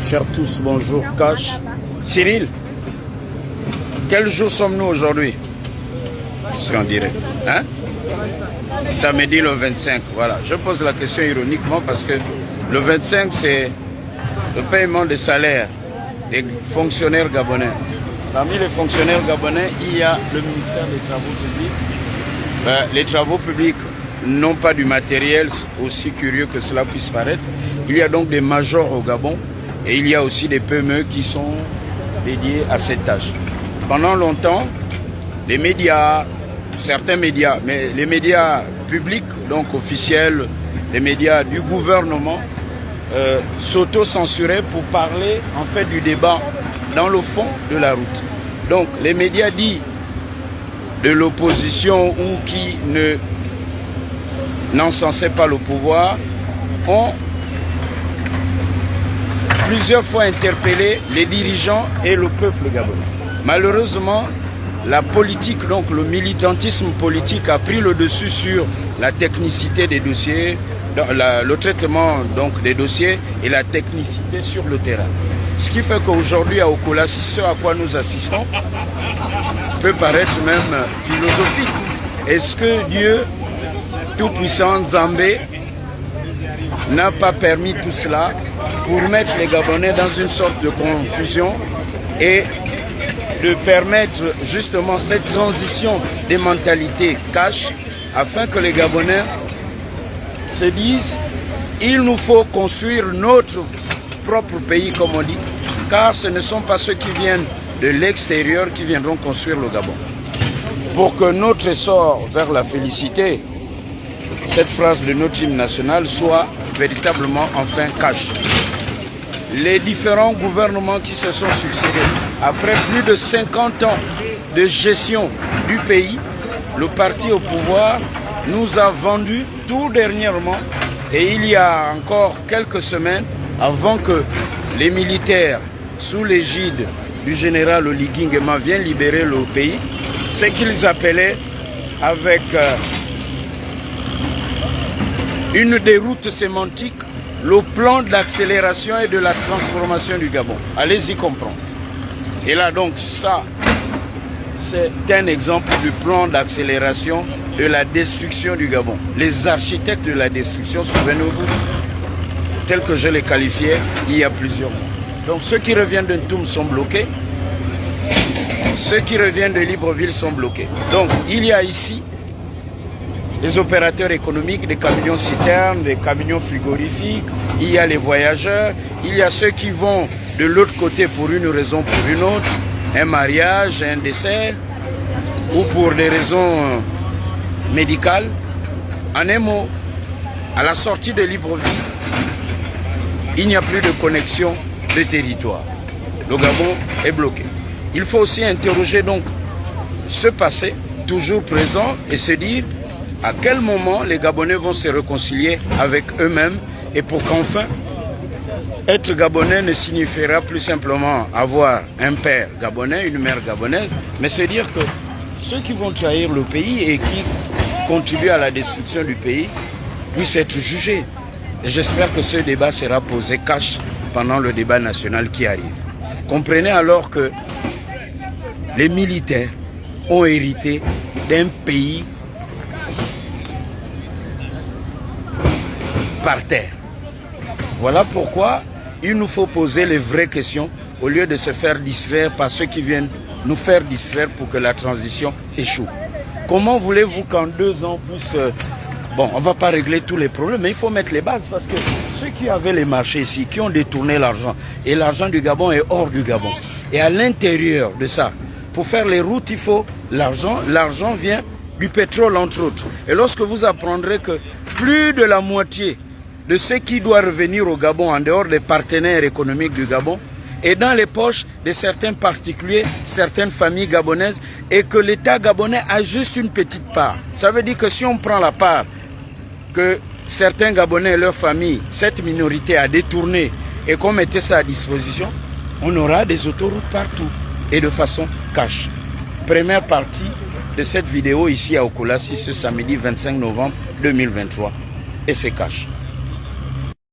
chers tous, bonjour, Cash. Cyril, quel jour sommes-nous aujourd'hui? Si on dirait. Hein? Samedi le 25, voilà. Je pose la question ironiquement parce que le 25, c'est le paiement des salaires des fonctionnaires gabonais. Parmi les fonctionnaires gabonais, il y a le ministère des Travaux publics. Les travaux publics n'ont pas du matériel, aussi curieux que cela puisse paraître. Il y a donc des majors au Gabon et il y a aussi des PME qui sont dédiés à cette tâche. Pendant longtemps, les médias, certains médias, mais les médias publics, donc officiels, les médias du gouvernement, s'auto-censuraient pour parler en fait du débat dans le fond de la route. Donc les médias dits de l'opposition ou qui n'encensaient pas le pouvoir ont plusieurs fois interpellé les dirigeants et le peuple gabonais. Malheureusement, la politique, donc le militantisme politique a pris le dessus sur la technicité des dossiers, le traitement donc des dossiers et la technicité sur le terrain. Ce qui fait qu'aujourd'hui à Okolassi, ce à quoi nous assistons peut paraître même philosophique. Est-ce que Dieu Tout-Puissant, Nzambé, n'a pas permis tout cela pour mettre les Gabonais dans une sorte de confusion et de permettre justement cette transition des mentalités cash afin que les Gabonais se disent il nous faut construire notre propre pays comme on dit, car ce ne sont pas ceux qui viennent de l'extérieur qui viendront construire le Gabon. Pour que notre essor vers la félicité, cette phrase de notre hymne national, soit véritablement enfin cash. Les différents gouvernements qui se sont succédés, après plus de 50 ans de gestion du pays, le parti au pouvoir nous a vendu tout dernièrement, et il y a encore quelques semaines, avant que les militaires, sous l'égide du général Oligui Nguema, viennent libérer le pays, ce qu'ils appelaient avec une déroute sémantique, le plan d'accélération et de la transformation du Gabon. Allez-y comprendre. Et là donc ça, c'est un exemple du plan d'accélération de la destruction du Gabon. Les architectes de la destruction, souvenez-vous, tels que je les qualifiais il y a plusieurs mois. Donc ceux qui reviennent de Ntoum sont bloqués, ceux qui reviennent de Libreville sont bloqués. Donc il y a ici des opérateurs économiques, des camions citernes, des camions frigorifiques, il y a les voyageurs, il y a ceux qui vont de l'autre côté pour une raison ou pour une autre, un mariage, un décès, ou pour des raisons médicales. En un mot, à la sortie de Libreville, il n'y a plus de connexion de territoire. Le Gabon est bloqué. Il faut aussi interroger donc ce passé, toujours présent, et se dire à quel moment les Gabonais vont se réconcilier avec eux-mêmes et pour qu'enfin, être Gabonais ne signifiera plus simplement avoir un père gabonais, une mère gabonaise, mais se dire que ceux qui vont trahir le pays et qui contribuent à la destruction du pays puissent être jugés. Et j'espère que ce débat sera posé cash pendant le débat national qui arrive. Comprenez alors que les militaires ont hérité d'un pays par terre. Voilà pourquoi il nous faut poser les vraies questions au lieu de se faire distraire par ceux qui viennent nous faire distraire pour que la transition échoue. Comment voulez-vous qu'en 2 ans puisse... Bon, on ne va pas régler tous les problèmes, mais il faut mettre les bases parce que ceux qui avaient les marchés ici, qui ont détourné l'argent, et l'argent du Gabon est hors du Gabon. Et à l'intérieur de ça, pour faire les routes, il faut l'argent. L'argent vient du pétrole, entre autres. Et lorsque vous apprendrez que plus de la moitié de ce qui doit revenir au Gabon, en dehors des partenaires économiques du Gabon, est dans les poches de certains particuliers, certaines familles gabonaises, et que l'État gabonais a juste une petite part. Ça veut dire que si on prend la part que certains Gabonais et leurs familles, cette minorité a détourné et qu'on mettait ça à disposition, on aura des autoroutes partout et de façon cash. Première partie de cette vidéo ici à Okolassi ce samedi 25 novembre 2023 et c'est cash.